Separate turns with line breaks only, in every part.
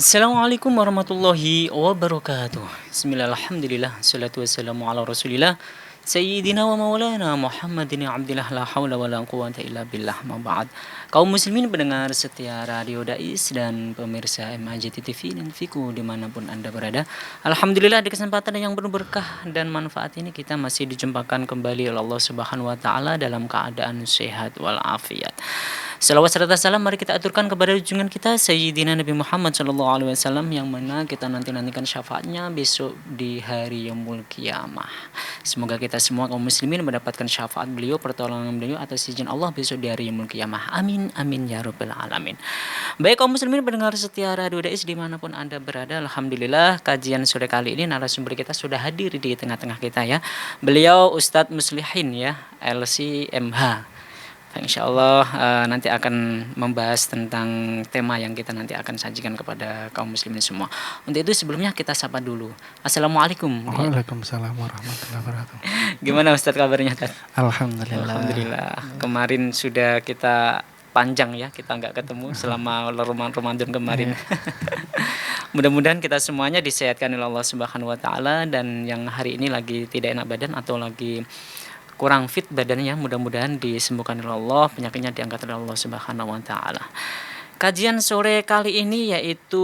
Assalamualaikum warahmatullahi wabarakatuh. Bismillahirrahmanirrahim. Salatu wassalamu ala Rasulillah Sayyidina wa maulana Muhammadin Abdillah la haula wa la quwwata illa billah ma ba'd. Kaum muslimin pendengar setia Radio Dais dan pemirsa MAJT TV dan Fiku dimanapun Anda berada. Alhamdulillah di kesempatan yang penuh berkah dan manfaat ini kita masih dijumpakan kembali oleh Allah Subhanahu wa taala dalam keadaan sehat walafiat. Salawat serta salam mari kita aturkan kepada junjungan kita Sayyidina Nabi Muhammad SAW yang mana kita nantikan syafaatnya besok di hari Yaumul Qiyamah. Semoga kita semua kaum muslimin mendapatkan syafaat beliau, pertolongan beliau atas izin Allah besok di hari Yaumul Qiyamah. Amin amin ya rabbal alamin. Baik kaum muslimin pendengar setia Radio Dais dimanapun Anda berada, alhamdulillah kajian sore kali ini narasumber kita sudah hadir di tengah-tengah kita ya. Beliau Ustadz Muslihin ya, LCMH. Insya Allah nanti akan membahas tentang tema yang kita nanti akan sajikan kepada kaum muslimin semua. Untuk itu sebelumnya kita sapa dulu. Assalamualaikum.
Waalaikumsalam warahmatullahi wabarakatuh.
Gimana Ustadz kabarnya?
Alhamdulillah.
Alhamdulillah. Kemarin sudah kita panjang ya, kita nggak ketemu selama Ramadan kemarin. Mudah-mudahan kita semuanya disehatkan oleh Allah Subhanahu wa taala, dan yang hari ini lagi tidak enak badan atau lagi kurang fit badannya, mudah-mudahan disembuhkan oleh Allah, penyakitnya diangkat oleh Allah Subhanahu wa taala. Kajian sore kali ini yaitu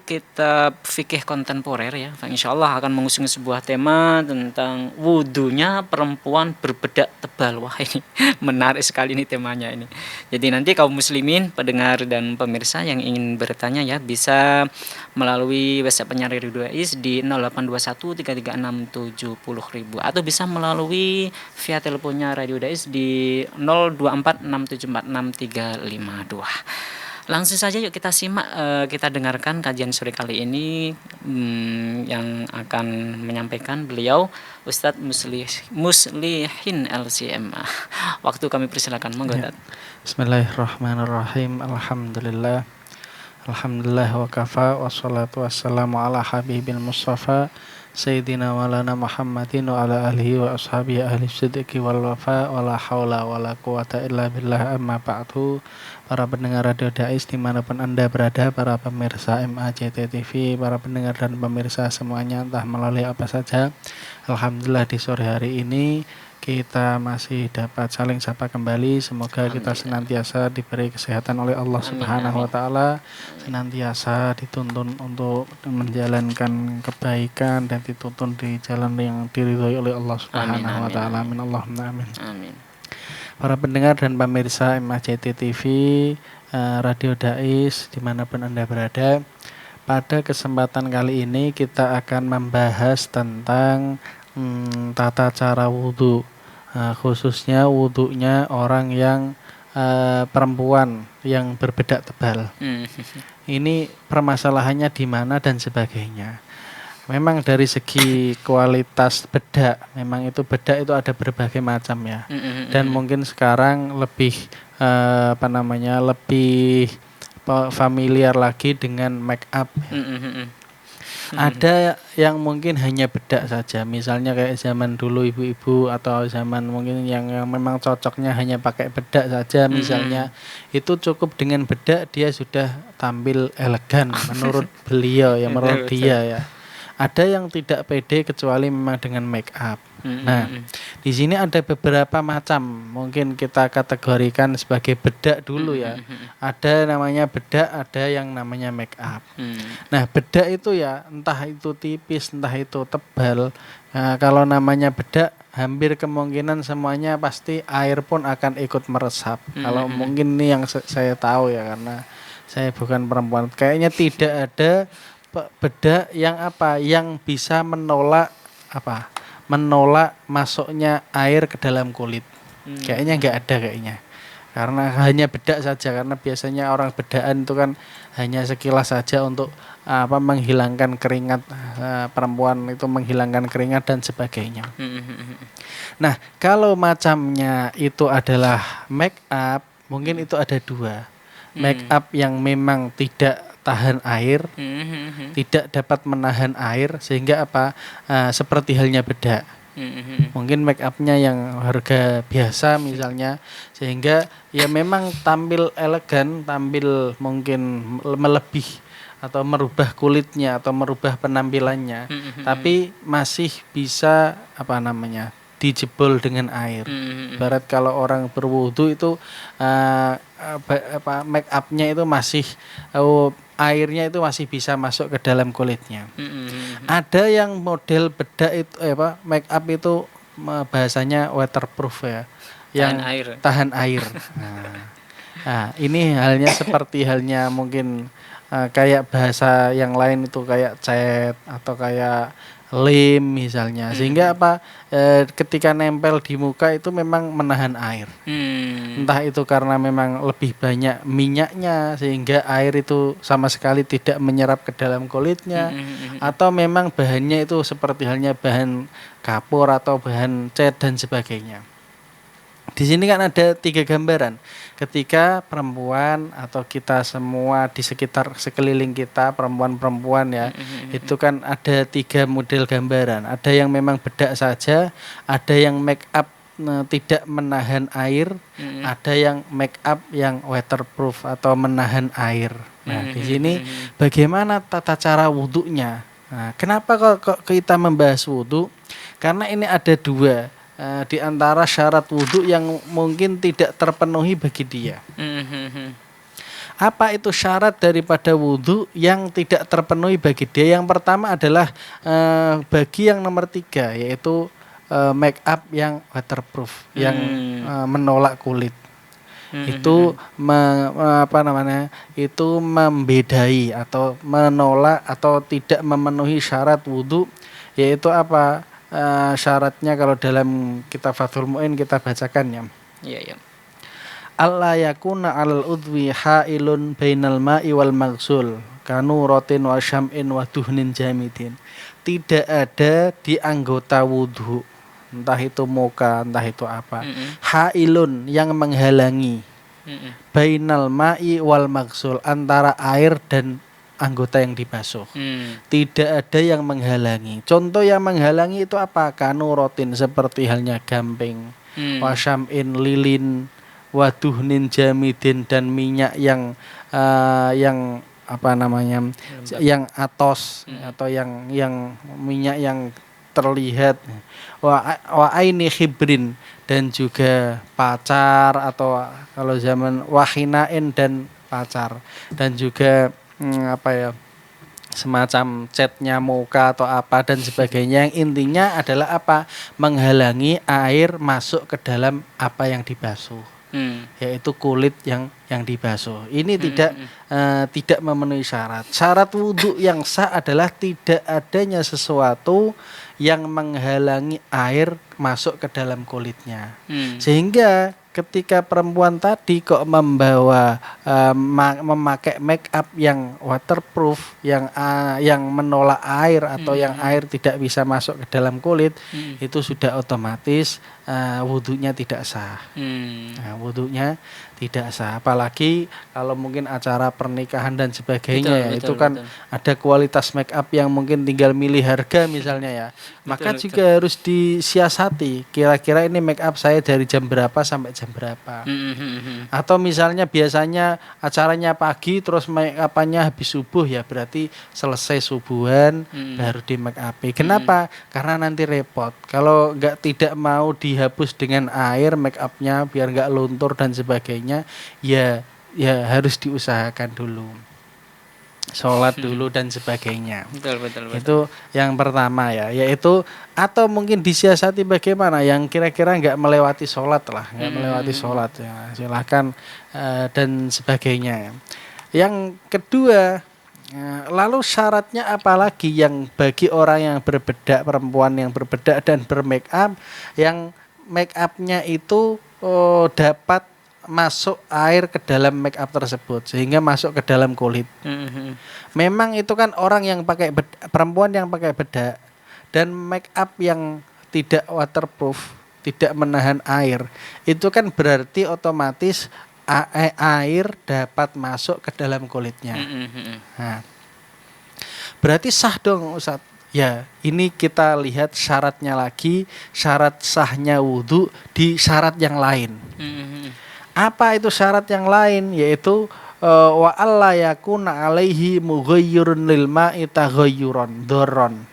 kitab fikih kontemporer ya. Insya Allah akan mengusung sebuah tema tentang wudhunya perempuan berbedak tebal. Wah ini menarik sekali ini temanya ini. Jadi nanti kaum muslimin, pendengar dan pemirsa yang ingin bertanya ya bisa melalui WhatsApp penyari Radio Dais di 0821 336 70.000 atau bisa melalui via teleponnya Radio Dais di 0246746352. Langsung saja yuk kita simak, kita dengarkan kajian sore kali ini yang akan menyampaikan beliau Ustadz Muslihin LCMA. Waktu kami persilakan, monggo Ustadz.
Bismillahirrahmanirrahim. Alhamdulillah wa kafa wassalatu wassalamu ala habibil mustafa Sayyidina walana Muhammadin wa ala alihi wa ashabihi ahli sidqi wal wafa wa la hawla wa la quwata illa billah amma ba'du. Para pendengar Radio Dais dimanapun Anda berada, para pemirsa MAJT TV, para pendengar dan pemirsa semuanya entah melalui apa saja, alhamdulillah di sore hari ini kita masih dapat saling sapa kembali. Semoga kita senantiasa diberi kesehatan oleh Allah Subhanahu wa taala, senantiasa dituntun untuk menjalankan kebaikan dan dituntun di jalan yang diridhoi oleh Allah Subhanahu wa taala. Amin Allahumma amin.
Amin.
Para pendengar dan pemirsa MAJT TV, Radio Dais dimanapun Anda berada, pada kesempatan kali ini kita akan membahas tentang tata cara wudhu, khususnya wudhunya orang yang perempuan yang berbedak tebal. Ini permasalahannya di mana dan sebagainya. Memang dari segi kualitas bedak, memang itu bedak itu ada berbagai macam ya. Dan mungkin sekarang lebih lebih familiar lagi dengan make up. Ada yang mungkin hanya bedak saja, misalnya kayak zaman dulu ibu-ibu atau zaman mungkin yang memang cocoknya hanya pakai bedak saja misalnya, itu cukup dengan bedak dia sudah tampil elegan menurut beliau ya, menurut dia ya. Ada yang tidak pede kecuali memang dengan make up. Nah, di sini ada beberapa macam, mungkin kita kategorikan sebagai bedak dulu ya. Ada namanya bedak, ada yang namanya make up. Nah, bedak itu ya entah itu tipis, entah itu tebal. Nah, kalau namanya bedak, hampir kemungkinan semuanya pasti air pun akan ikut meresap. Kalau mungkin ini yang saya tahu ya, karena saya bukan perempuan. Kayaknya tidak ada bedak yang bisa menolak masuknya air ke dalam kulit. Kayaknya nggak ada kayaknya. Karena hanya bedak saja, karena biasanya orang bedaan itu kan hanya sekilas saja untuk menghilangkan keringat, perempuan itu menghilangkan keringat dan sebagainya. Nah, kalau macamnya itu adalah make up, mungkin itu ada dua. Make up yang memang tidak tahan air, tidak dapat menahan air, sehingga seperti halnya bedak. Mungkin make upnya yang harga biasa misalnya, sehingga ya memang tampil elegan, tampil mungkin atau merubah kulitnya atau merubah penampilannya, tapi masih bisa dijebol dengan air. Ibarat kalau orang berwudu itu make upnya itu masih airnya itu masih bisa masuk ke dalam kulitnya. Ada yang model bedak itu make up itu bahasanya waterproof ya, yang tahan air. Nah, ini halnya seperti halnya mungkin kayak bahasa yang lain itu kayak cat atau kayak lem misalnya, sehingga ketika nempel di muka itu memang menahan air. Entah itu karena memang lebih banyak minyaknya sehingga air itu sama sekali tidak menyerap ke dalam kulitnya, atau memang bahannya itu seperti halnya bahan kapur atau bahan cat dan sebagainya. Di sini kan ada 3 gambaran. Ketika perempuan atau kita semua di sekitar sekeliling kita, perempuan-perempuan ya, itu kan ada 3 model gambaran. Ada yang memang bedak saja, ada yang make up tidak menahan air, ada yang make up yang waterproof atau menahan air. Nah, di sini bagaimana tata cara wudunya? Nah, kenapa kok kita membahas wudu? Karena ini ada 2 di antara syarat wudhu yang mungkin tidak terpenuhi bagi dia. Apa itu syarat daripada wudhu yang tidak terpenuhi bagi dia? Yang pertama adalah bagi yang nomor 3, yaitu make up yang waterproof, yang menolak kulit. Itu itu membedai atau menolak atau tidak memenuhi syarat wudhu, yaitu apa? Syaratnya kalau dalam kitab Fathul Mu'in kita bacakan ya.
Iya.
Alla yakuna 'alal udwi hailun bainal ma'i wal maghsul kanu rotin wa syam'in wa duhnin jamidin. Tidak ada di anggota wudhu, entah itu muka, entah itu apa, hailun yang menghalangi, bainal ma'i wal maghsul antara air dan anggota yang dibasuh. Tidak ada yang menghalangi. Contoh yang menghalangi itu apa? Kanurotin, seperti halnya gamping, wasyam'in, lilin, waduhnin jamidin, dan minyak yang yang atos atau yang minyak yang terlihat, wa aini khibrin, dan juga pacar atau kalau zaman wahinain dan pacar, dan juga semacam catnya muka atau apa dan sebagainya, yang intinya adalah menghalangi air masuk ke dalam apa yang dibasuh, yaitu kulit yang dibasuh. Ini tidak memenuhi syarat. Syarat wudhu yang sah adalah tidak adanya sesuatu yang menghalangi air masuk ke dalam kulitnya. Sehingga ketika perempuan tadi kok membawa memakai make up yang waterproof, yang menolak air atau yang air tidak bisa masuk ke dalam kulit, itu sudah otomatis wudhunya tidak sah. Wudhunya tidak sah. Apalagi kalau mungkin acara pernikahan dan sebagainya, betul, kan ada kualitas make up yang mungkin tinggal milih harga misalnya ya. Maka juga harus disiasati. Kira-kira ini make up saya dari jam berapa sampai jam berapa. Atau misalnya biasanya acaranya pagi terus make up-nya habis subuh, ya berarti selesai subuhan baru di make up. Kenapa? Karena nanti repot. Kalau tidak mau dihapus dengan air make up-nya biar nggak luntur dan sebagainya, ya harus diusahakan dulu. Sholat dulu dan sebagainya. Betul. Itu yang pertama ya, yaitu atau mungkin disiasati bagaimana yang kira-kira nggak melewati sholat lah, nggak melewati sholat ya, silahkan dan sebagainya. Yang kedua, lalu syaratnya apalagi yang bagi orang yang berbedak, perempuan yang berbedak dan bermake up, yang make upnya itu dapat masuk air ke dalam make up tersebut sehingga masuk ke dalam kulit. Memang itu kan orang yang pakai perempuan yang pakai bedak dan make up yang tidak waterproof, tidak menahan air, itu kan berarti otomatis air dapat masuk ke dalam kulitnya. Nah, berarti sah dong Ustaz. Ya, ini kita lihat syaratnya lagi, syarat sahnya wudhu di syarat yang lain. Apa itu syarat yang lain? Yaitu wa alla yakuna alaihi mughayyirun lil ma'i taghayyuran dzarron.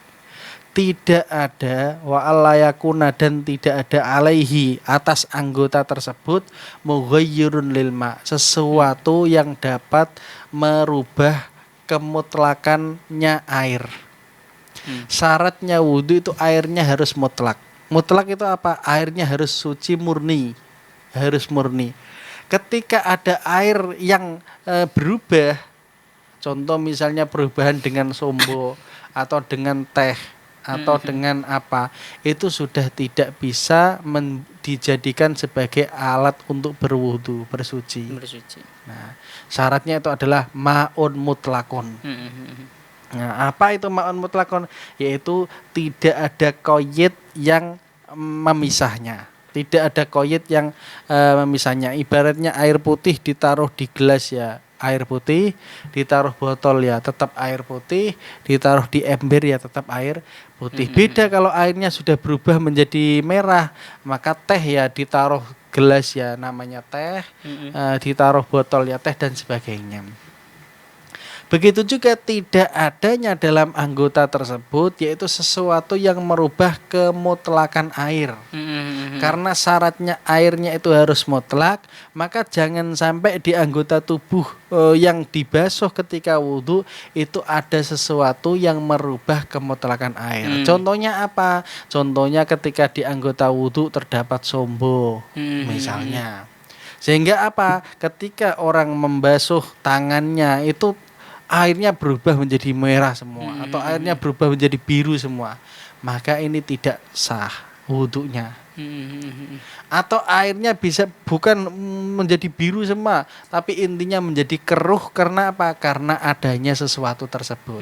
Tidak ada wa alla yakuna dan tidak ada alaihi atas anggota tersebut mughayyirun lil ma, sesuatu yang dapat merubah kemutlakannya air. Syaratnya wudu itu airnya harus mutlak. Mutlak itu apa? Airnya harus suci murni. Harus murni. Ketika ada air yang berubah, contoh misalnya perubahan dengan sombo atau dengan teh atau dengan apa, itu sudah tidak bisa dijadikan sebagai alat untuk berwudu, bersuci. Nah, syaratnya itu adalah ma'un mutlakun. Nah, apa itu ma'un mutlakun? Yaitu tidak ada qayyid yang memisahnya. Tidak ada qayyid yang memisahnya. Ibaratnya air putih ditaruh di gelas ya, air putih, ditaruh botol ya tetap air putih, ditaruh di ember ya tetap air putih. Beda kalau airnya sudah berubah menjadi merah, maka teh ya ditaruh gelas ya namanya teh, ditaruh botol ya teh dan sebagainya. Begitu juga tidak adanya dalam anggota tersebut yaitu sesuatu yang merubah kemutlakan air. Karena syaratnya airnya itu harus mutlak, maka jangan sampai di anggota tubuh yang dibasuh ketika wudhu itu ada sesuatu yang merubah kemutlakan air. Contohnya apa? Contohnya ketika di anggota wudhu terdapat sombo misalnya. Sehingga apa? Ketika orang membasuh tangannya itu airnya berubah menjadi merah semua atau airnya berubah menjadi biru semua, maka ini tidak sah wudunya. Atau airnya bisa bukan menjadi biru semua, tapi intinya menjadi keruh karena apa? Karena adanya sesuatu tersebut.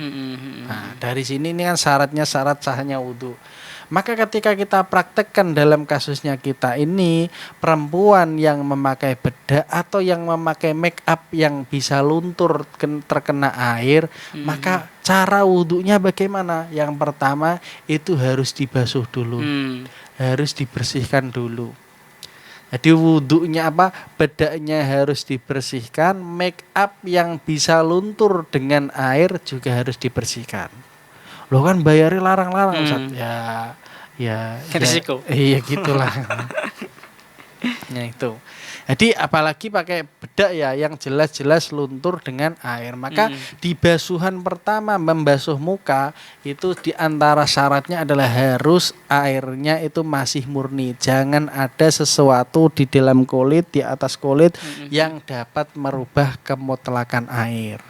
Nah, dari sini ini kan syaratnya syarat sahnya wudu. Maka ketika kita praktekkan dalam kasusnya kita ini, perempuan yang memakai bedak atau yang memakai make up yang bisa luntur terkena air, maka cara wudunya bagaimana? Yang pertama itu harus dibasuh dulu, harus dibersihkan dulu. Jadi wudunya apa? Bedaknya harus dibersihkan, make up yang bisa luntur dengan air juga harus dibersihkan. Lo kan bayarnya larang-larang Ustaz. Ya
Risiko.
Iya gitulah. Nah itu. Jadi apalagi pakai bedak ya yang jelas-jelas luntur dengan air. Maka di basuhan pertama membasuh muka itu diantara syaratnya adalah harus airnya itu masih murni. Jangan ada sesuatu di dalam kulit, di atas kulit yang dapat merubah kemutlakan air.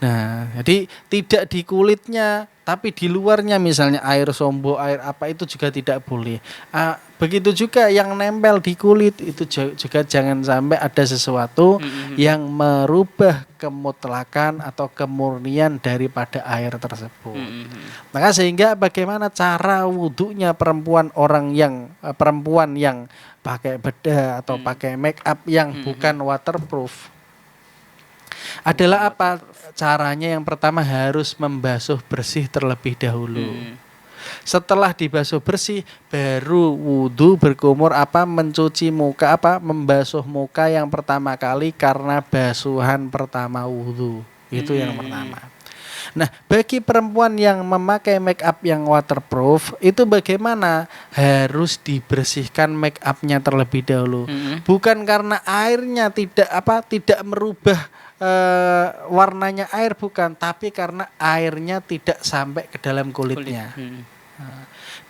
Nah, jadi tidak di kulitnya, tapi di luarnya misalnya air sombo, air apa itu juga tidak boleh. Begitu juga yang nempel di kulit itu juga jangan sampai ada sesuatu yang merubah kemutlakan atau kemurnian daripada air tersebut. Maka sehingga bagaimana cara wudunya perempuan yang pakai bedak atau pakai make up yang bukan waterproof adalah apa? Caranya yang pertama harus membasuh bersih terlebih dahulu. Setelah dibasuh bersih baru wudu berkumur mencuci muka membasuh muka yang pertama kali karena basuhan pertama wudu. Itu yang pertama. Nah, bagi perempuan yang memakai make up yang waterproof itu bagaimana? Harus dibersihkan make upnya terlebih dahulu. Bukan karena airnya tidak merubah warnanya air, bukan, tapi karena airnya tidak sampai ke dalam kulitnya.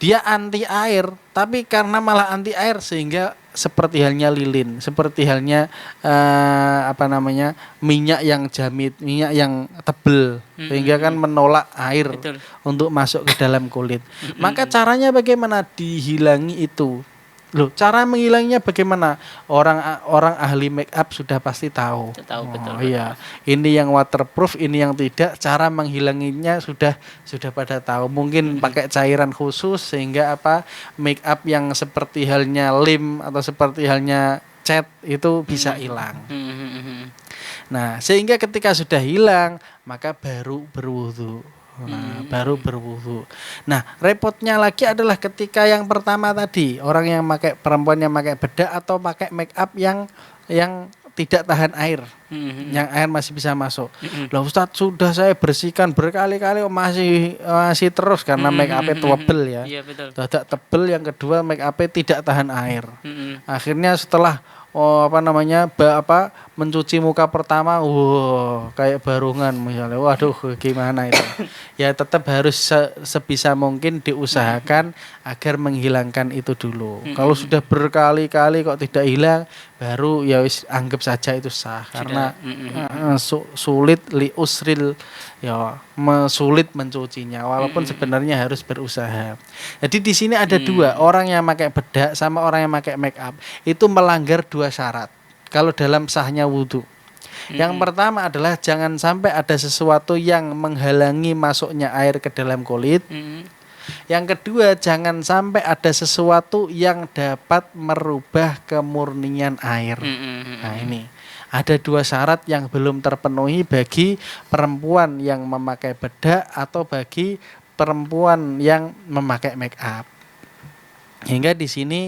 Dia anti air, tapi karena malah anti air sehingga seperti halnya lilin, seperti halnya minyak yang jamit, minyak yang tebel, sehingga kan menolak air untuk masuk ke dalam kulit. Maka caranya bagaimana? Dihilangi itu. Loh, cara menghilanginya bagaimana? Orang ahli make up sudah pasti tahu.
Betul.
Iya, ini yang waterproof, ini yang tidak. Cara menghilanginya sudah pada tahu. Mungkin pakai cairan khusus sehingga make up yang seperti halnya lem atau seperti halnya cat itu bisa hilang. Nah, sehingga ketika sudah hilang, maka baru berwudu. Baru berwudu. Nah, repotnya lagi adalah ketika yang pertama tadi, perempuan yang pakai bedak atau pakai make up yang tidak tahan air, yang air masih bisa masuk. Lah Ustadz, sudah saya bersihkan berkali-kali kok masih terus karena make up-nya tebel ya.
Iya betul.
Dadak tebel, yang kedua make up-nya tidak tahan air.
Mm-mm.
Akhirnya setelah mencuci muka pertama, kayak barungan misalnya. Waduh, gimana itu? Ya tetap harus sebisa mungkin diusahakan agar menghilangkan itu dulu. Kalau sudah berkali-kali kok tidak hilang, baru ya wis anggap saja itu sah, karena sulit li usril, ya sulit mencucinya walaupun sebenarnya harus berusaha. Jadi di sini ada dua, orang yang pakai bedak sama orang yang pakai make up itu melanggar dua syarat kalau dalam sahnya wudhu. Yang pertama adalah jangan sampai ada sesuatu yang menghalangi masuknya air ke dalam kulit. Yang kedua, jangan sampai ada sesuatu yang dapat merubah kemurnian air. Nah ini ada dua syarat yang belum terpenuhi bagi perempuan yang memakai bedak atau bagi perempuan yang memakai make up. Hingga di sini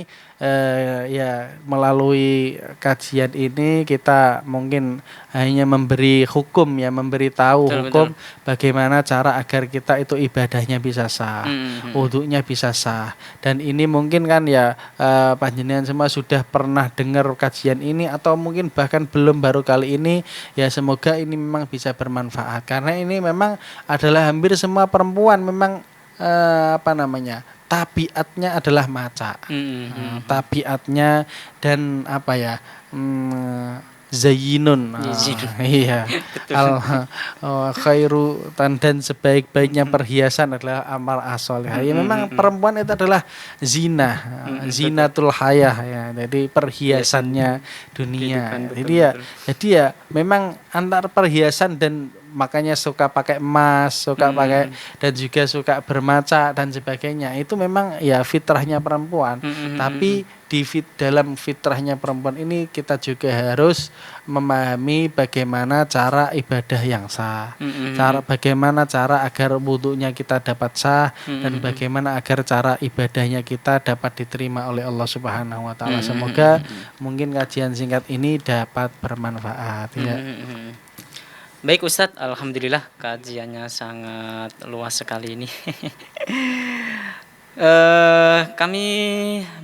ya melalui kajian ini kita mungkin hanya memberi hukum, ya memberi tahu hukum bagaimana cara agar kita itu ibadahnya bisa sah, wudhunya bisa sah. Dan ini mungkin kan ya panjenengan semua sudah pernah dengar kajian ini atau mungkin bahkan belum, baru kali ini. Ya semoga ini memang bisa bermanfaat, karena ini memang adalah hampir semua perempuan memang tabiatnya adalah maca, tabiatnya dan zayyinun. Iya. Khairu dan sebaik-baiknya perhiasan adalah amal as-shalihah. Ya memang perempuan itu adalah zinatul hayah ya. Jadi perhiasannya dunia. Jadi ya memang antar perhiasan, dan makanya suka pakai emas, suka pakai, dan juga suka bermaca dan sebagainya. Itu memang ya fitrahnya perempuan. Tapi dalam fitrahnya perempuan ini kita juga harus memahami bagaimana cara ibadah yang sah, bagaimana cara agar wudhunya kita dapat sah, dan bagaimana agar cara ibadahnya kita dapat diterima oleh Allah Subhanahu wa taala. Semoga mungkin kajian singkat ini dapat bermanfaat ya.
Baik Ustadz, alhamdulillah kajiannya sangat luas sekali ini. Kami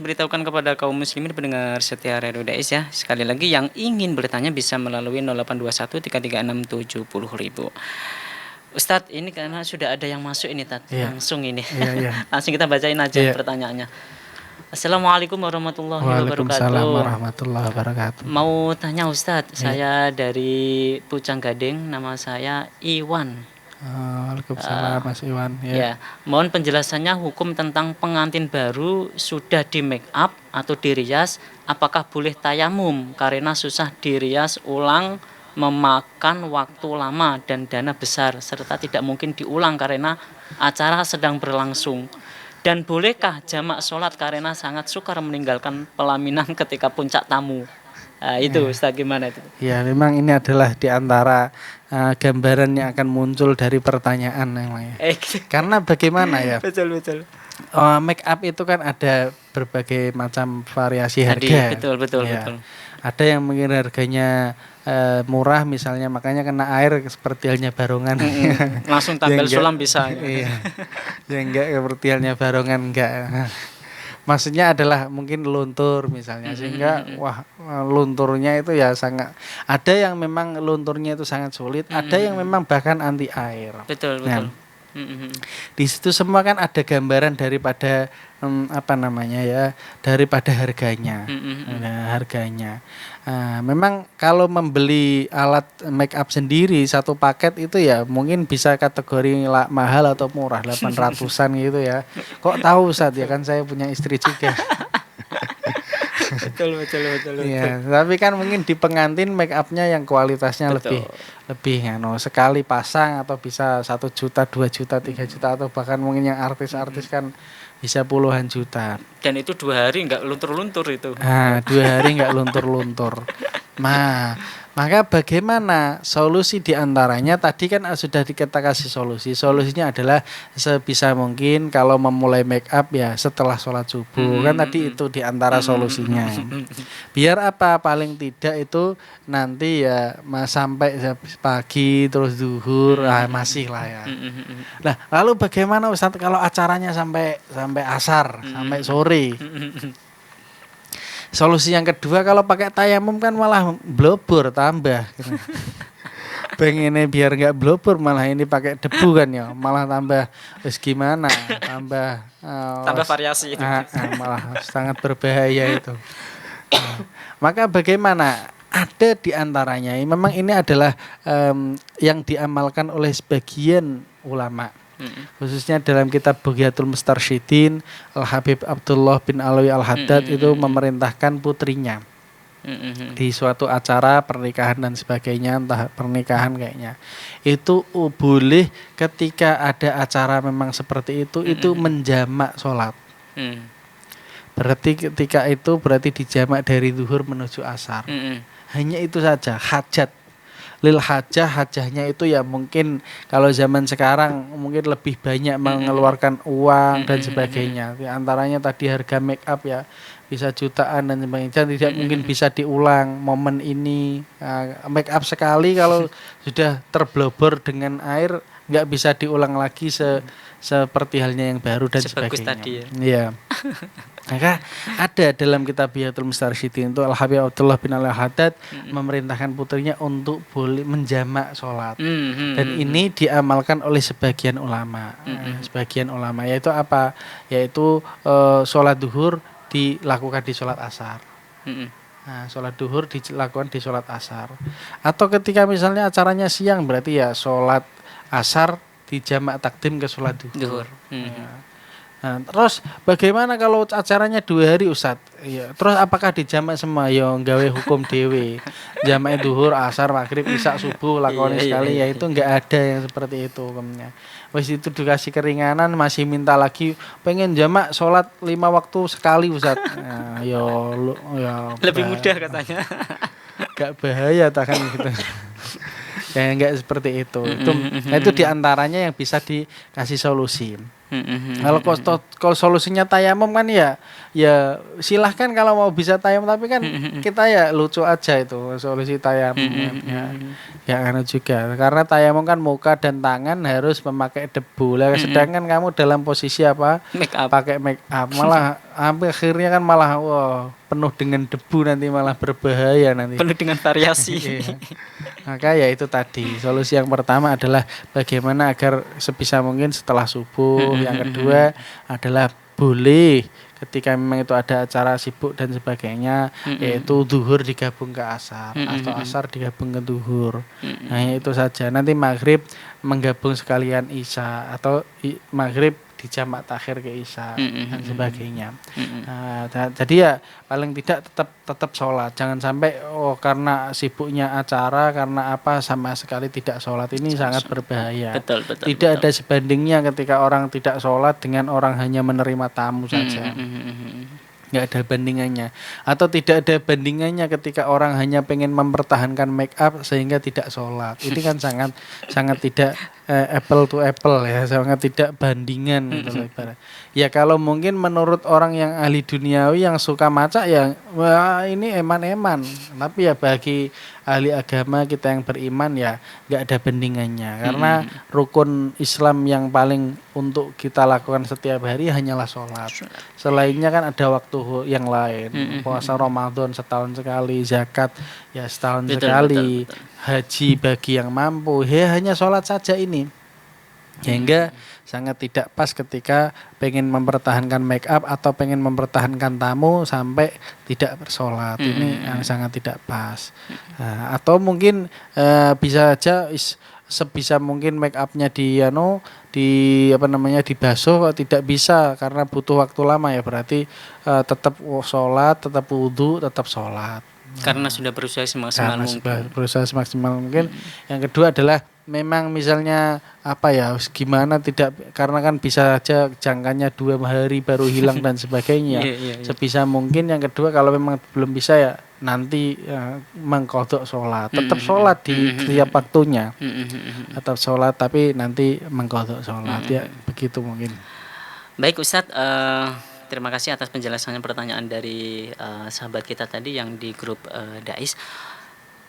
beritahukan kepada kaum muslimin pendengar setia Radio Dais ya, sekali lagi yang ingin bertanya bisa melalui 0821 336 70.000. Ustadz, ini karena sudah ada yang masuk ini langsung ini. Langsung kita bacain aja pertanyaannya. Assalamualaikum warahmatullahi wabarakatuh.
Waalaikumsalam warahmatullahi wabarakatuh.
Mau tanya Ustadz, saya dari Pucang Gading, nama saya Iwan.
Waalaikumsalam Mas Iwan.
Ya, mohon penjelasannya hukum tentang pengantin baru sudah di make up atau dirias, apakah boleh tayamum karena susah dirias ulang, memakan waktu lama dan dana besar, serta tidak mungkin diulang karena acara sedang berlangsung. Dan bolehkah jamak sholat karena sangat sukar meninggalkan pelaminan ketika puncak tamu? Itu Ustaz, gimana itu?
Ya memang ini adalah diantara gambaran yang akan muncul dari pertanyaan namanya. Karena bagaimana ya?
Betul.
Make up itu kan ada berbagai macam variasi harga.
Betul.
Ada yang mungkin harganya murah misalnya, makanya kena air seperti halnya barongan.
Langsung tampil sulam bisa.
Iya. Yang enggak seperti halnya barongan enggak. Maksudnya adalah mungkin luntur misalnya, sehingga lunturnya itu ya sangat, ada yang memang lunturnya itu sangat sulit, ada yang memang bahkan anti air.
Betul.
Di situ semua kan ada gambaran daripada daripada harganya. Harganya. Memang kalau membeli alat make up sendiri satu paket itu ya mungkin bisa kategori mahal atau murah, 800-an gitu ya. Kok tahu Ustaz, ya kan saya punya istri juga.
Betul.
Ya, tapi kan mungkin di pengantin make upnya yang kualitasnya lebih sekali pasang atau bisa 1 juta, 2 juta, 3 juta, atau bahkan mungkin yang artis-artis kan bisa puluhan juta.
Dan itu 2 hari nggak luntur-luntur itu.
Nah, 2 hari nggak luntur-luntur. Nah, maka bagaimana solusi diantaranya tadi kan sudah kita kasih solusi. Solusinya adalah sebisa mungkin kalau memulai make up ya setelah sholat subuh. Kan tadi itu diantara solusinya. Biar apa? Paling tidak itu nanti ya sampai pagi terus zuhur, masih lah ya. Nah, lalu bagaimana Ustadz kalau acaranya sampai asar, sampai sore? Solusi yang kedua kalau pakai tayamum kan malah blobor tambah. Pengennya biar nggak blobor malah ini pakai debu kan ya, malah tambah gimana? Tambah
variasi itu.
Malah sangat berbahaya itu. Maka bagaimana? Ada di antaranya. Memang ini adalah yang diamalkan oleh sebagian ulama. Khususnya dalam kitab Bugyatul Mustarsyidin, Al-Habib Abdullah bin Alawi Al-Haddad itu memerintahkan putrinya di suatu acara pernikahan dan sebagainya, entah pernikahan kayaknya, itu boleh ketika ada acara memang seperti itu menjamak sholat. Berarti ketika itu berarti dijamak dari zuhur menuju asar. Hanya itu saja, hajat lil hajahnya itu ya mungkin kalau zaman sekarang mungkin lebih banyak mengeluarkan uang dan sebagainya. Di antaranya tadi harga make up ya bisa jutaan dan sebagainya. Tidak mungkin bisa diulang momen ini. Make up sekali kalau sudah terblobor dengan air nggak bisa diulang lagi seperti halnya yang baru dan
sebagus
sebagainya.
Tadi ya.
Iya. Maka ada dalam kitab Bugyatul Mustarsyidin itu Al-Habib Abdullah bin Al-Haddad memerintahkan putrinya untuk boleh menjamak sholat. Dan ini diamalkan oleh sebagian ulama. Sebagian ulama yaitu apa? Yaitu sholat duhur dilakukan di sholat asar. Nah, sholat duhur dilakukan di sholat asar. Atau ketika misalnya acaranya siang berarti ya sholat asar dijamak takdim ke sholat duhur. Nah, terus bagaimana kalau acaranya 2 hari Ustadz? Ya, terus apakah dijamak semua? Ya nggawe hukum dewe. Jamak duhur, asar, maghrib, isya, subuh lakoni sekali ya itu enggak ada yang seperti itu hukumnya. Wis itu dikasih keringanan masih minta lagi pengen jamak sholat 5 waktu sekali Ustadz. Nah, ya
lebih mudah katanya.
Gak bahaya tak kan gitu. Ya enggak seperti itu. Itu diantaranya yang bisa dikasih solusi. Kalau solusinya tayamum kan ya silahkan kalau mau bisa tayamum, tapi kan kita ya lucu aja itu solusi tayamum. Ya karena juga karena tayamum kan muka dan tangan harus memakai debu lah, sedangkan kamu dalam posisi apa? Pakai make up malah akhirnya kan malah penuh dengan debu, nanti malah berbahaya nanti.
Penuh dengan variasi.
Maka ya itu tadi solusi yang pertama adalah bagaimana agar sebisa mungkin setelah subuh. Yang kedua adalah boleh ketika memang itu ada acara sibuk dan sebagainya, yaitu zuhur digabung ke asar atau asar digabung ke zuhur. Nah itu saja. Nanti maghrib menggabung sekalian isya atau maghrib dijamak takhir ke isya dan sebagainya. Nah, jadi ya paling tidak tetap sholat. Jangan sampai karena sibuknya acara karena apa sama sekali tidak sholat. Ini sangat berbahaya.
Betul,
tidak ada sebandingnya ketika orang tidak sholat dengan orang hanya menerima tamu saja. Nggak ada bandingannya. Atau tidak ada bandingannya ketika orang hanya pengen mempertahankan make up sehingga tidak sholat. Ini kan sangat tidak apple to apple ya, sangat tidak bandingan gitu. Ya kalau mungkin menurut orang yang ahli duniawi yang suka maca ya wah ini eman-eman. Tapi ya bagi ahli agama kita yang beriman ya nggak ada bandingannya. Karena rukun Islam yang paling untuk kita lakukan setiap hari hanyalah sholat. Selainnya kan ada waktu yang lain. Puasa Ramadan setahun sekali, zakat ya setahun sekali, haji bagi yang mampu. Ya hanya sholat saja ini. Sehingga sangat tidak pas ketika pengen mempertahankan make up atau pengen mempertahankan tamu sampai tidak bersolat. Ini yang sangat tidak pas. Nah, atau mungkin bisa aja sebisa mungkin make upnya dibasuh, tidak bisa karena butuh waktu lama ya, berarti tetap sholat, tetap wudhu, tetap sholat.
Karena sudah berusaha semaksimal mungkin.
Berusaha semaksimal mungkin. Yang kedua adalah memang misalnya apa ya gimana tidak, karena kan bisa aja jangkanya 2 hari baru hilang dan sebagainya.
Iya.
Sebisa mungkin. Yang kedua, kalau memang belum bisa ya nanti mengqadha sholat, tetap sholat di setiap waktunya, tetap sholat tapi nanti mengqadha sholat ya, begitu mungkin.
Baik Ustadz, terima kasih atas penjelasannya pertanyaan dari sahabat kita tadi yang di grup Dais.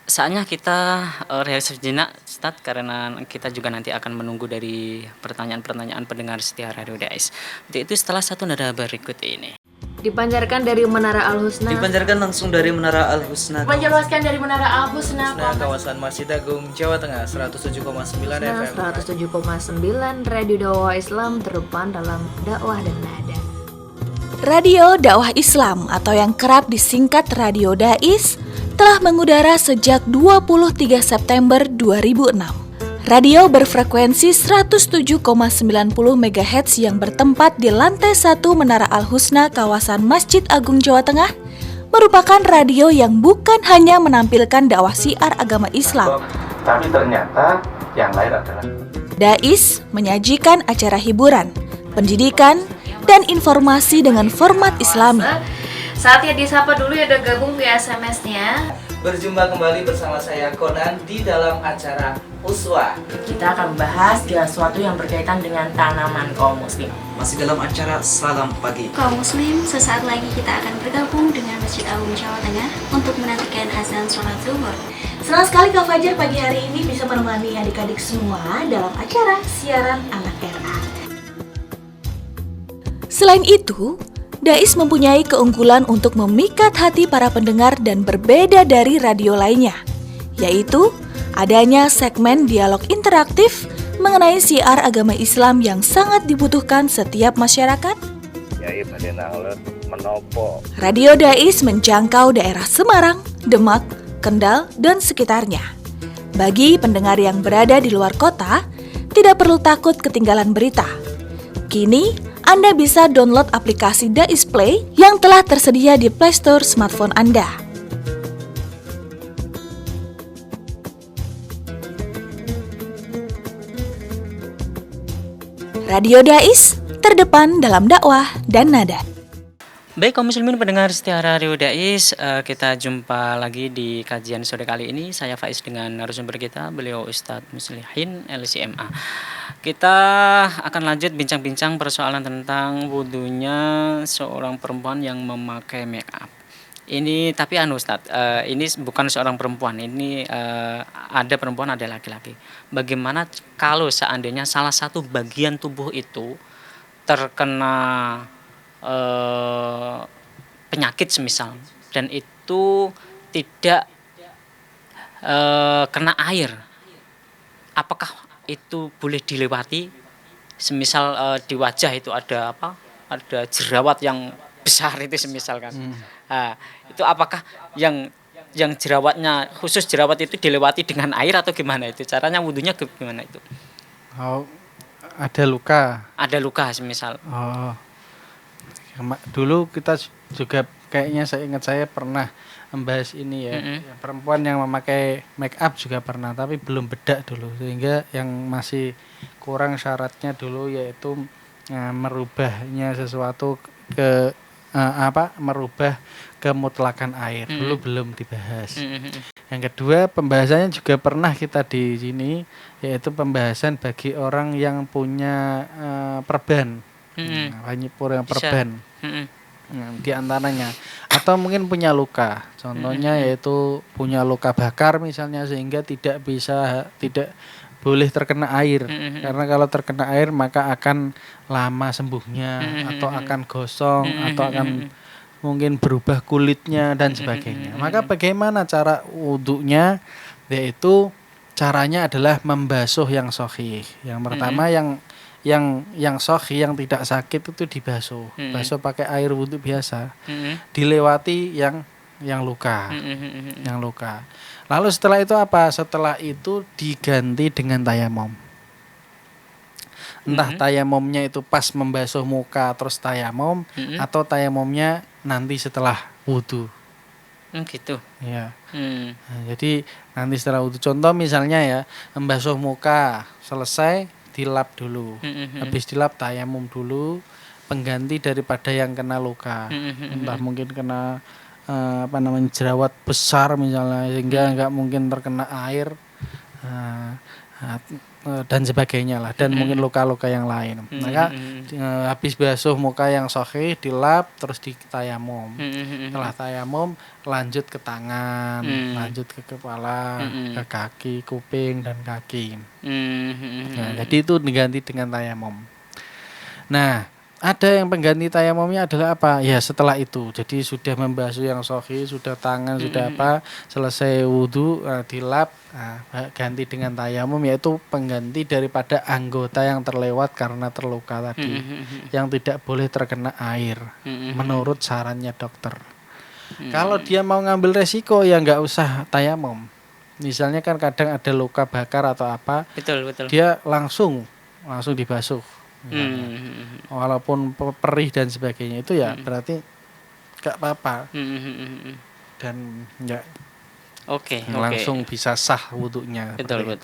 Saatnya kita rehat sejenak Ustadz, karena kita juga nanti akan menunggu dari pertanyaan-pertanyaan pendengar setia Radio Dais. Untuk itu setelah satu nada berikut ini.
Dipancarkan dari Menara Al-Husna.
Dipancarkan langsung dari Menara Al-Husna.
Dipancarkan dari Menara Al-Husna.
Kawasan Masjid Agung Jawa Tengah 107,9 FM.
107,9 Radio Dakwah Islam, terdepan dalam dakwah dan nada.
Radio Dakwah Islam atau yang kerap disingkat Radio Dais telah mengudara sejak 23 September 2006. Radio berfrekuensi 107,90 MHz yang bertempat di lantai 1 Menara Al-Husna kawasan Masjid Agung Jawa Tengah merupakan radio yang bukan hanya menampilkan dakwah syiar agama Islam,
Tapi ternyata yang lain adalah
Dais menyajikan acara hiburan, pendidikan, dan informasi dengan format Islami.
Saatnya disapa dulu ya, udah gabung via SMS-nya.
Berjumpa kembali bersama saya Conan di dalam acara Uswa.
Kita akan membahas segala sesuatu yang berkaitan dengan tanaman kaum muslim.
Masih dalam acara Salam Pagi.
Kaum muslim, sesaat lagi kita akan bergabung dengan Masjid Agung Jawa Tengah untuk menantikan azan sholat zuhur.
Senang sekali Kak Fajar pagi hari ini bisa menemani adik-adik semua dalam acara siaran anak RA. Selain itu, Dais mempunyai keunggulan untuk memikat hati para pendengar dan berbeda dari radio lainnya, yaitu adanya segmen dialog interaktif mengenai syiar agama Islam yang sangat dibutuhkan setiap masyarakat. Radio Dais menjangkau daerah Semarang, Demak, Kendal, dan sekitarnya. Bagi pendengar yang berada di luar kota, tidak perlu takut ketinggalan berita. Kini, Anda bisa download aplikasi Dais Play yang telah tersedia di Play Store smartphone Anda. Radio Dais, terdepan dalam dakwah dan nada.
Baik kaum muslimin pendengar setia Radio Dais, kita jumpa lagi di kajian sore kali ini. Saya Faiz dengan narasumber kita, beliau Ustadz Muslihin LCMA. Kita akan lanjut bincang-bincang persoalan tentang wudunya seorang perempuan yang memakai make up. Ini tapi Ustadz, ini bukan seorang perempuan, ini ada perempuan ada laki-laki. Bagaimana kalau seandainya salah satu bagian tubuh itu terkena penyakit semisal dan itu tidak kena air, apakah itu boleh dilewati? Semisal di wajah itu ada jerawat yang besar itu semisal kan. Nah, itu apakah yang jerawatnya, khusus jerawat itu dilewati dengan air atau gimana itu caranya wudunya, gimana itu?
Oh, ada luka.
Ada luka semisal.
Oh. Dulu kita juga kayaknya saya pernah membahas ini ya. Perempuan yang memakai make up juga pernah, tapi belum bedak dulu, sehingga yang masih kurang syaratnya dulu yaitu merubahnya sesuatu ke merubah kemutlakan air. Dulu belum dibahas. Yang kedua, pembahasannya juga pernah kita di sini, yaitu pembahasan bagi orang yang punya perban. Wanyipur yang perban. Di antaranya, atau mungkin punya luka, contohnya yaitu punya luka bakar misalnya, sehingga tidak boleh terkena air, karena kalau terkena air maka akan lama sembuhnya, atau akan gosong, atau akan mungkin berubah kulitnya dan sebagainya. Maka bagaimana cara wudunya? Yaitu caranya adalah membasuh yang sahih. Yang pertama yang sahih, yang tidak sakit itu dibasuh. Basuh pakai air wudhu biasa. Dilewati yang luka. Yang luka. Lalu setelah itu apa? Setelah itu diganti dengan tayamum. Entah tayamumnya itu pas membasuh muka terus tayamum, atau tayamumnya nanti setelah wudhu.
Gitu.
Ya.
Hmm.
Nah, jadi nanti setelah wudhu, contoh misalnya ya, membasuh muka selesai dilap dulu, habis dilap tayamum dulu, pengganti daripada yang kena luka, entah mungkin kena jerawat besar misalnya sehingga nggak mungkin terkena air, nah, dan sebagainya lah, dan mungkin luka-luka yang lain. Maka habis basuh muka yang sahih dilap terus ditayamum. Setelah tayamum lanjut ke tangan, lanjut ke kepala, ke kaki, kuping dan kaki. Nah, jadi itu diganti dengan tayamum. Nah, ada yang pengganti tayamumnya adalah apa? Ya setelah itu. Jadi sudah membasuh yang sahih, sudah tangan, sudah apa, selesai wudhu, dilap, ganti dengan tayamum, yaitu pengganti daripada anggota yang terlewat karena terluka tadi, yang tidak boleh terkena air, menurut sarannya dokter. Kalau dia mau ngambil resiko ya nggak usah tayamum. Misalnya kan kadang ada luka bakar atau apa,
Betul.
dia langsung dibasuh. Walaupun perih dan sebagainya itu ya berarti gak apa-apa, dan ya
Oke.
langsung bisa sah wudhunya.
Betul.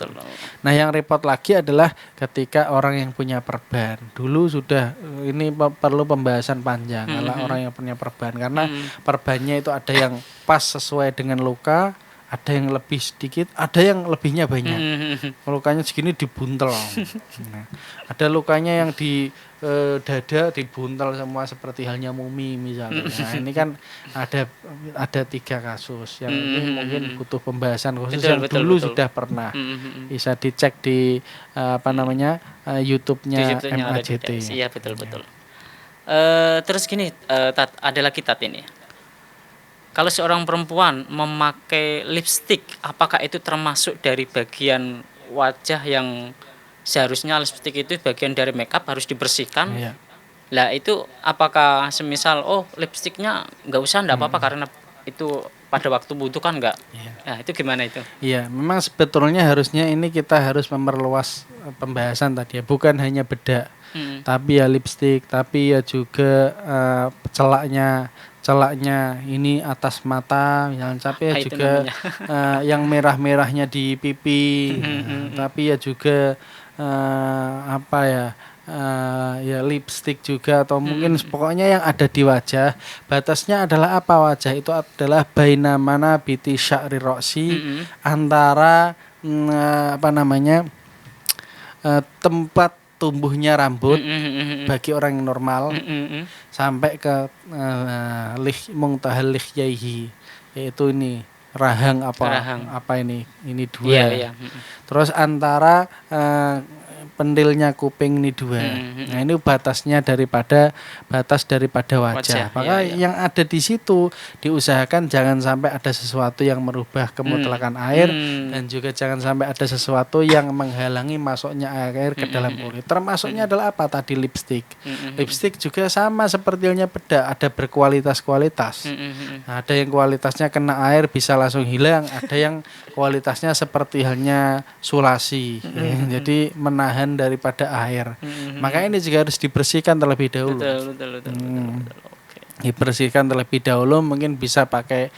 Nah yang repot lagi adalah ketika orang yang punya perban. Dulu sudah ini perlu pembahasan panjang kalau orang yang punya perban, karena perbannya itu ada yang pas sesuai dengan luka, ada yang lebih sedikit, ada yang lebihnya banyak. Lukanya segini dibuntel. Nah, ada lukanya yang di dada dibuntel semua seperti halnya mumi misalnya. Nah, ini kan ada 3 kasus yang ini mungkin butuh pembahasan khusus, yang dulu sudah pernah. Bisa dicek di YouTube-nya MAJT.
Iya, betul. Terus gini, Tat, ada lagi Tat ini. Kalau seorang perempuan memakai lipstik, apakah itu termasuk dari bagian wajah yang seharusnya lipstik itu bagian dari makeup harus dibersihkan?
Iya.
Lah itu apakah semisal lipstiknya nggak usah, nggak apa-apa karena itu pada waktu butuh kan nggak?
Iya.
Nah itu gimana itu?
Iya, memang sebetulnya harusnya ini kita harus memperluas pembahasan tadi ya, bukan hanya bedak, tapi ya lipstik, tapi ya juga celaknya ini atas mata misalnya, tapi ya juga yang merah-merahnya di pipi, tapi ya juga ya lipstik juga, atau mungkin pokoknya yang ada di wajah. Batasnya adalah apa? Wajah itu adalah baina mana biti sya'ri roksi, antara tempat tumbuhnya rambut bagi orang yang normal sampai ke muntahal lihyaihi, yaitu ini rahang ini 2.
Iya.
Terus antara pentilnya kuping ini 2. Nah, ini batas daripada wajah. Maka yang ada di situ diusahakan jangan sampai ada sesuatu yang merubah kemutlakan air, dan juga jangan sampai ada sesuatu yang menghalangi masuknya air ke dalam kulit. Termasuknya adalah apa tadi? Lipstik. Lipstik juga sama seperti halnya bedak, ada berkualitas-kualitas. Nah, ada yang kualitasnya kena air bisa langsung hilang, ada yang kualitasnya seperti halnya sulasi, jadi menahan daripada air. Maka ini juga harus dibersihkan terlebih dahulu.
Betul. Oke.
Dibersihkan terlebih dahulu, mungkin bisa pakai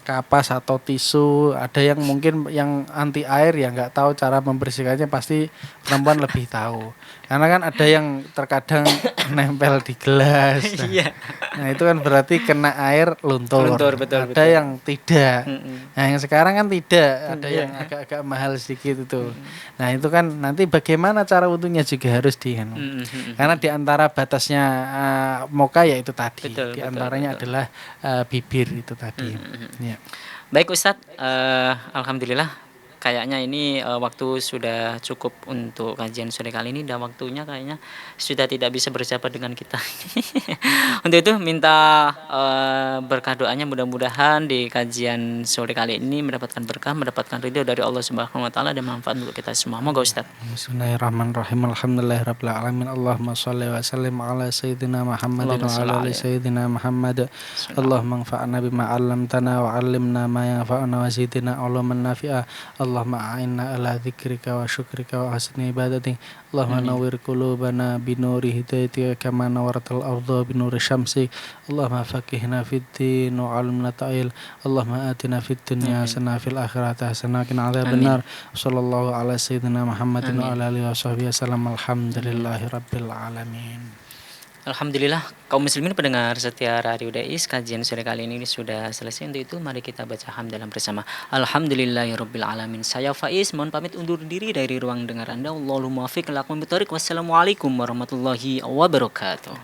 kapas atau tisu. Ada yang mungkin yang anti air ya nggak tahu cara membersihkannya, pasti perempuan lebih tahu. Karena kan ada yang terkadang nempel di gelas. Nah, itu kan berarti kena air luntur.
Betul.
Ada yang tidak. Nah, yang sekarang kan tidak. Ada yang agak-agak mahal sedikit itu. Nah, itu kan nanti bagaimana cara wudhunya juga harus karena di antara batasnya muka ya itu tadi. Di antaranya adalah bibir itu tadi. Ya.
Baik Ustadz, alhamdulillah kayaknya ini waktu sudah cukup untuk kajian sore kali ini, dan waktunya kayaknya sudah tidak bisa bersahabat dengan kita. Untuk itu minta berkah doanya, mudah-mudahan di kajian sore kali ini mendapatkan berkah, mendapatkan ridho dari Allah Subhanahu wa taala, dan manfaat untuk kita semua. Moga Ustaz.
Bismillahirrahmanirrahim. Alhamdulillahirabbil alamin. Allahumma shalli wa sallim ala sayyidina Muhammadin wa ala ali sayyidina Muhammad. Allahumma anfa'na bima 'allamtana wa 'allimna ma yanfa'una wa zidna 'ilman nafi'a. Allahumma a'inna ala dzikrika wa syukrika wa husni ibadatik. Allahumma
Amin.
nawwir qulubana binuri hidayatika kama nawwaratal arda binuri syamsik. Allahumma faqihna fid din wa 'allimna ta'il. Allahumma atina fid dunya hasanah fil akhirati hasanah wa qina adzabannar. Sallallahu ala sayyidina Muhammadin wa ala alihi wa sahbihi wasallam. Alhamdulillahi rabbil alamin.
Alhamdulillah, kaum muslimin pendengar setia Radio Dais, kajian sore kali ini sudah selesai. Untuk itu mari kita baca hamdalah bersama. Alhamdulillahirabbil alamin. Saya Faiz mohon pamit undur diri dari ruang dengar Anda. Wallahul muwaffiq ila aqwamit thoriq. Wassalamualaikum warahmatullahi wabarakatuh.